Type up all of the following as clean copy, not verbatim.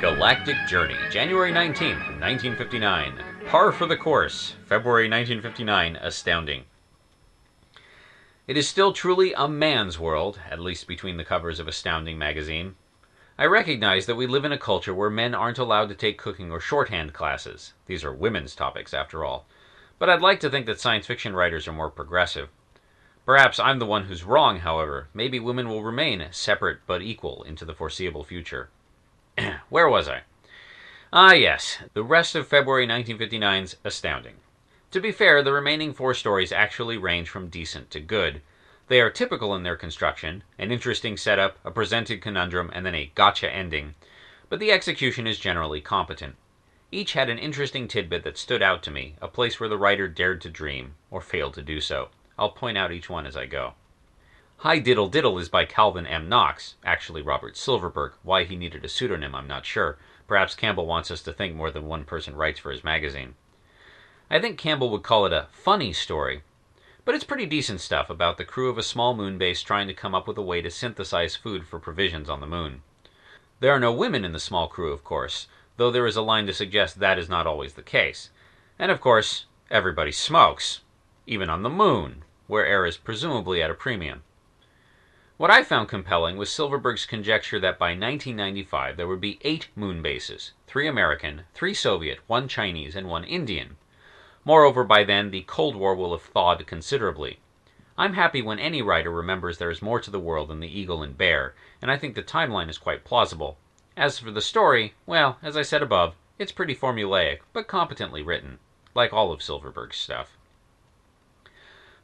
Galactic Journey, January 19th, 1959. Par for the course, February 1959, Astounding. It is still truly a man's world, at least between the covers of Astounding magazine. I recognize that we live in a culture where men aren't allowed to take cooking or shorthand classes. These are women's topics, after all. But I'd like to think that science fiction writers are more progressive. Perhaps I'm the one who's wrong, however. Maybe women will remain separate but equal into the foreseeable future. Where was I? Ah, yes, the rest of February 1959's Astounding. To be fair, the remaining 4 stories actually range from decent to good. They are typical in their construction, an interesting setup, a presented conundrum, and then a gotcha ending, but the execution is generally competent. Each had an interesting tidbit that stood out to me, a place where the writer dared to dream, or failed to do so. I'll point out each one as I go. Hi Diddle Diddle is by Calvin M. Knox, actually Robert Silverberg. Why he needed a pseudonym, I'm not sure. Perhaps Campbell wants us to think more than one person writes for his magazine. I think Campbell would call it a funny story, but it's pretty decent stuff about the crew of a small moon base trying to come up with a way to synthesize food for provisions on the moon. There are no women in the small crew, of course, though there is a line to suggest that is not always the case. And of course, everybody smokes, even on the moon, where air is presumably at a premium. What I found compelling was Silverberg's conjecture that by 1995 there would be 8 moon bases, 3 American, 3 Soviet, 1 Chinese, and 1 Indian. Moreover, by then, the Cold War will have thawed considerably. I'm happy when any writer remembers there is more to the world than the eagle and bear, and I think the timeline is quite plausible. As for the story, well, as I said above, it's pretty formulaic, but competently written, like all of Silverberg's stuff.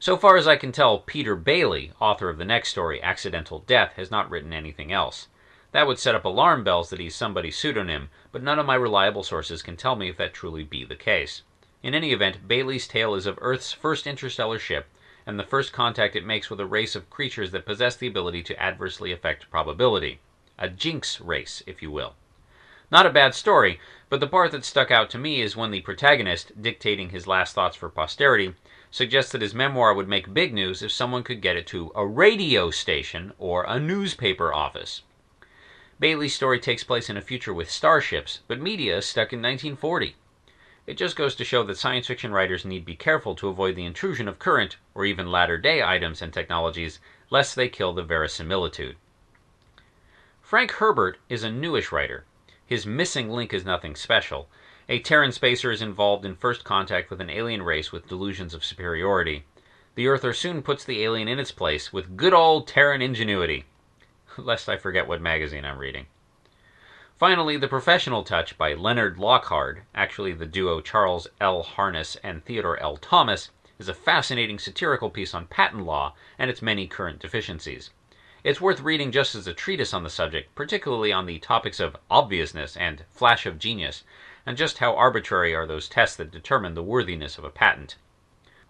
So far as I can tell, Peter Bailey, author of the next story, Accidental Death, has not written anything else. That would set up alarm bells that he's somebody's pseudonym, but none of my reliable sources can tell me if that truly be the case. In any event, Bailey's tale is of Earth's first interstellar ship, and the first contact it makes with a race of creatures that possess the ability to adversely affect probability. A jinx race, if you will. Not a bad story, but the part that stuck out to me is when the protagonist, dictating his last thoughts for posterity, suggests that his memoir would make big news if someone could get it to a radio station or a newspaper office. Bailey's story takes place in a future with starships, but media is stuck in 1940. It just goes to show that science fiction writers need be careful to avoid the intrusion of current, or even latter-day items and technologies, lest they kill the verisimilitude. Frank Herbert is a newish writer. His missing link is nothing special. A Terran spacer is involved in first contact with an alien race with delusions of superiority. The Earther soon puts the alien in its place with good old Terran ingenuity. Lest I forget what magazine I'm reading. Finally, The Professional Touch by Leonard Lockhart, actually the duo Charles L. Harness and Theodore L. Thomas, is a fascinating satirical piece on patent law and its many current deficiencies. It's worth reading just as a treatise on the subject, particularly on the topics of obviousness and flash of genius, and just how arbitrary are those tests that determine the worthiness of a patent.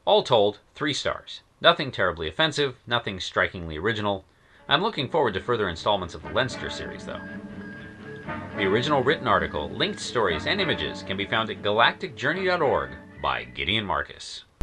All told, 3 stars. Nothing terribly offensive, nothing strikingly original. I'm looking forward to further installments of the Leinster series, though. The original written article, linked stories, and images can be found at galacticjourney.org by Gideon Marcus.